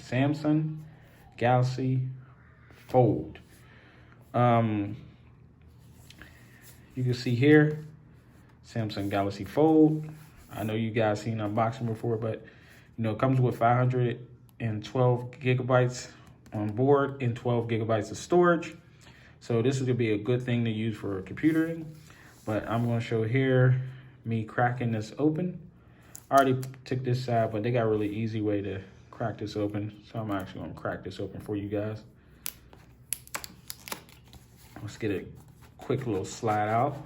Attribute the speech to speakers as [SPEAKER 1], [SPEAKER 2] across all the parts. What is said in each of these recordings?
[SPEAKER 1] Samsung Galaxy Fold. You can see here, Samsung Galaxy Fold. I know you guys seen unboxing before, but it comes with 512 gigabytes on board and 12 gigabytes of storage. So this is gonna be a good thing to use for computering. But I'm gonna show here me cracking this open. I already took this side, but they got a really easy way to crack this open. So I'm actually gonna crack this open for you guys. Let's get a quick little slide out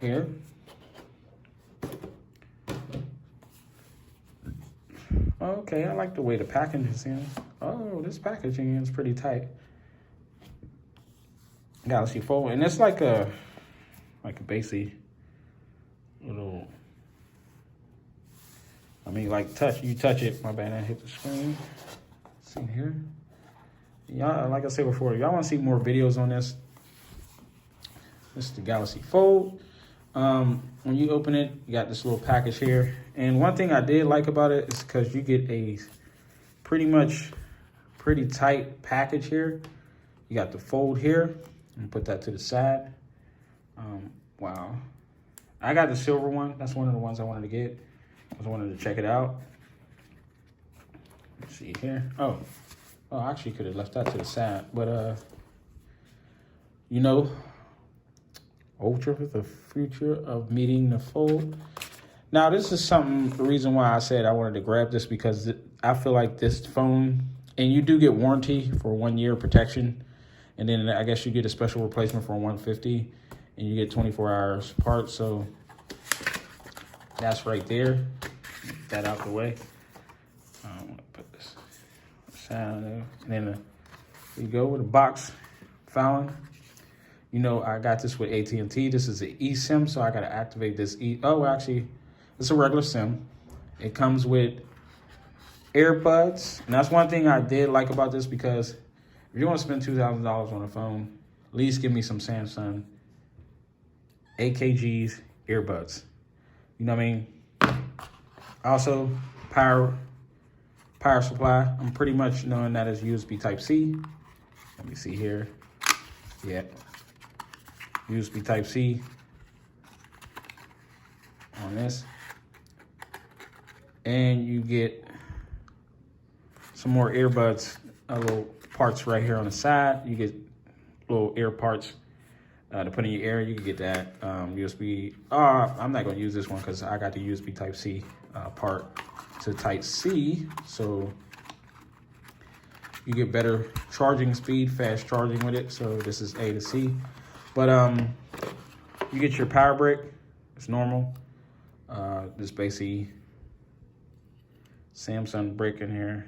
[SPEAKER 1] here. Okay, I like the way the packaging is in. Oh, this packaging is pretty tight. Galaxy Fold, and it's like a basic little. You touch it. My bad, I hit the screen. See here. Y'all, like I said before, y'all want to see more videos on this. This is the Galaxy Fold. When you open it, you got this little package here. And one thing I did like about it is because you get a pretty tight package here. You got the fold here. And put that to the side. Wow. I got the silver one. That's one of the ones I wanted to get. I just wanted to check it out. Let's see here. Oh, I actually could have left that to the side. But, Ultra for the future of meeting the fold. Now, this is the reason why I said I wanted to grab this, because I feel like this phone, and you do get warranty for 1 year protection. And then I guess you get a special replacement for 150, and you get 24 hours apart. So that's right there. Get that out the way. I'm gonna put this aside there. And then we go with a box filing. I got this with AT&T. This is an eSIM, so I gotta activate this. Actually, it's a regular SIM. It comes with earbuds, and that's one thing I did like about this, because if you want to spend $2,000 on a phone, at least give me some Samsung AKGs earbuds. You know what I mean? Also, power supply. I'm pretty much knowing that is USB Type-C. Let me see here. Yeah. USB Type-C on this. And you get some more earbuds, little parts right here on the side. You get little ear parts to put in your ear. You can get that USB. I'm not going to use this one because I got the USB Type-C part to Type-C. So you get better charging speed, fast charging with it. So this is A to C. But you get your power brick. It's normal. This basic Samsung brick in here.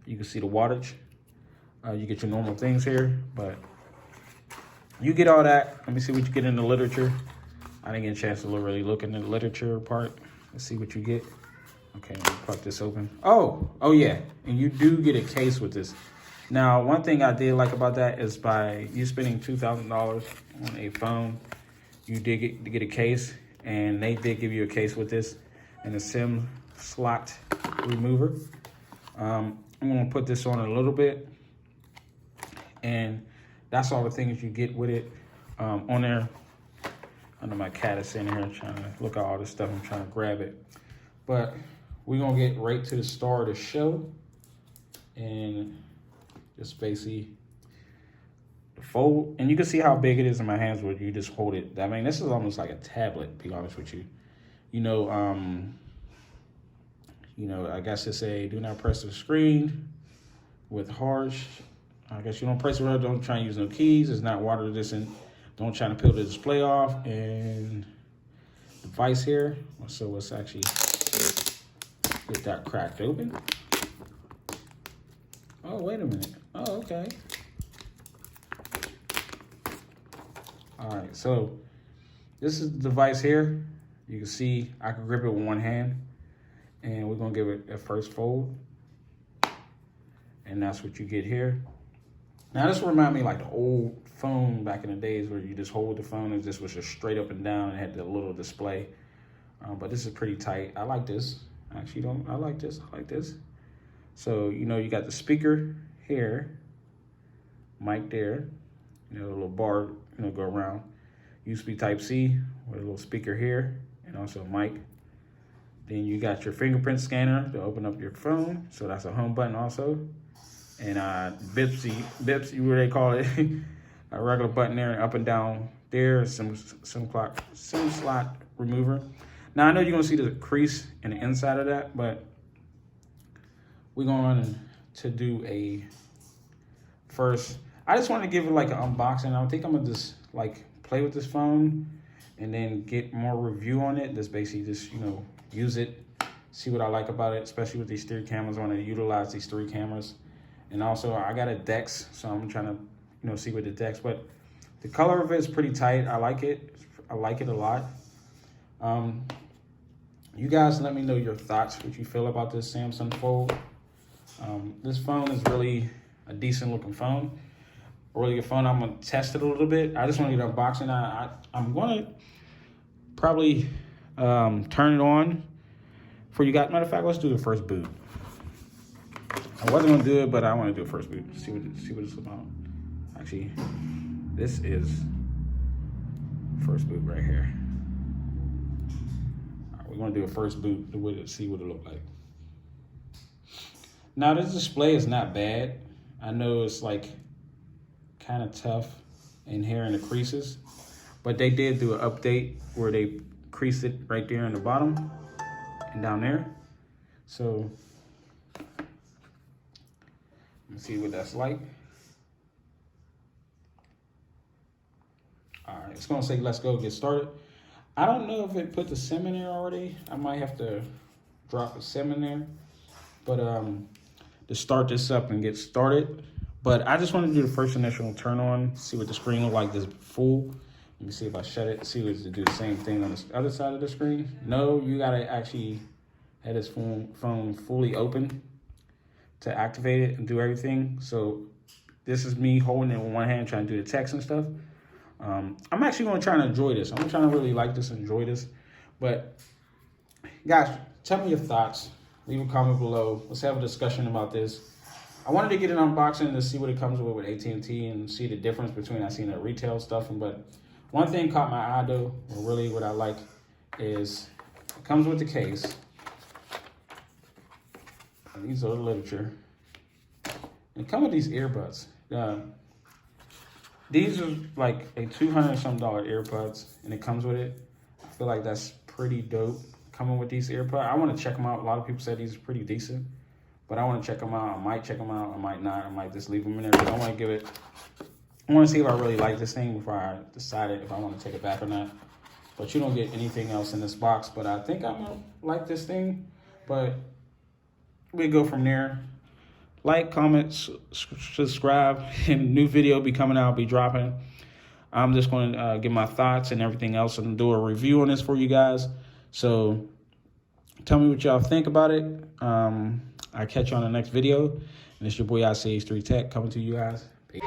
[SPEAKER 1] You can see the wattage. You get your normal things here, but you get all that. Let me see what you get in the literature. I didn't get a chance to really look in the literature part. Let's see what you get. Okay, let me pop this open. Oh yeah, and you do get a case with this. Now, one thing I did like about that is by you spending $2,000 on a phone, you did get a case, and they did give you a case with this and a SIM slot remover. I'm gonna put this on a little bit, and that's all the things you get with it on there. I know my cat is sitting here trying to look at all this stuff. I'm trying to grab it, but we're gonna get right to the star of the show, and just basically the fold. And you can see how big it is in my hands where you just hold it. I mean, this is almost like a tablet, to be honest with you. I guess it's a do not press the screen with harsh. I guess you don't press it, don't try and use no keys. It's not water resistant. Don't try to peel the display off. And device here. So let's actually get that cracked open. Oh, wait a minute. Oh, okay. All right, so this is the device here. You can see I can grip it with one hand, and we're gonna give it a first fold. And that's what you get here. Now this reminds me like the old phone back in the days where you just hold the phone and this was just straight up and down and had the little display. But this is pretty tight. I like this. I actually don't. I like this. I like this. So, you know, you got the speaker here, mic there, you know, a little bar, you know, go around. USB Type-C with a little speaker here and also a mic. Then you got your fingerprint scanner to open up your phone. So that's a home button also. And bips, what they call it, a regular button there, up and down there, SIM slot remover. Now I know you're gonna see the crease in the inside of that, but we're going to do a first. I just want to give it like an unboxing. I think I'm gonna just like play with this phone and then get more review on it. Just basically just, you know, use it, see what I like about it, especially with these 3 cameras. I want to utilize these 3 cameras. And also I got a DeX, so I'm trying to, you know, see what the DeX, but the color of it is pretty tight. I like it. I like it a lot. You guys let me know your thoughts, what you feel about this Samsung Fold. This phone is really a decent looking phone. A really good phone. I'm gonna test it a little bit. I just want to get an unboxing. I'm gonna probably turn it on for you guys. Matter of fact, let's do the first boot. I wasn't gonna do it, but I want to do a first boot. See what it's about. Actually, this is first boot right here. All right, we're gonna do a first boot to see what it look like. Now this display is not bad. I know it's like kind of tough in here in the creases, but they did do an update where they creased it right there in the bottom and down there. So let's see what that's like. All right, it's gonna say let's go get started. I don't know if it put the SIM in there already. I might have to drop the SIM in there, but to start this up and get started. But I just want to do the first initial turn on, see what the screen look like this full. Let me see if I shut it, see what it do the same thing on the other side of the screen. No, you gotta actually have this phone fully open to activate it and do everything. So this is me holding it with one hand, trying to do the text and stuff. I'm actually gonna try and enjoy this. I'm trying to really like this, enjoy this. But guys, tell me your thoughts. Leave a comment below. Let's have a discussion about this. I wanted to get an unboxing to see what it comes with AT&T and see the difference between I seen the retail stuff. But one thing caught my eye though, or really what I like is it comes with the case. And these are the literature. And it comes with these earbuds. These are like a $200-something earbuds, and it comes with it. I feel like that's pretty dope. Coming with these earbuds, I want to check them out. A lot of people said these are pretty decent, but I want to check them out. I might check them out. I might not. I might just leave them in there. But I want to give it. I want to see if I really like this thing before I decide if I want to take it back or not. But you don't get anything else in this box. But I think I'm gonna like this thing. But we go from there. Like, comment, subscribe, and new video be coming out, be dropping. I'm just going to give my thoughts and everything else and do a review on this for you guys. So tell me what y'all think about it. I'll catch you on the next video. And it's your boy ICH3 Tech coming to you guys. Peace.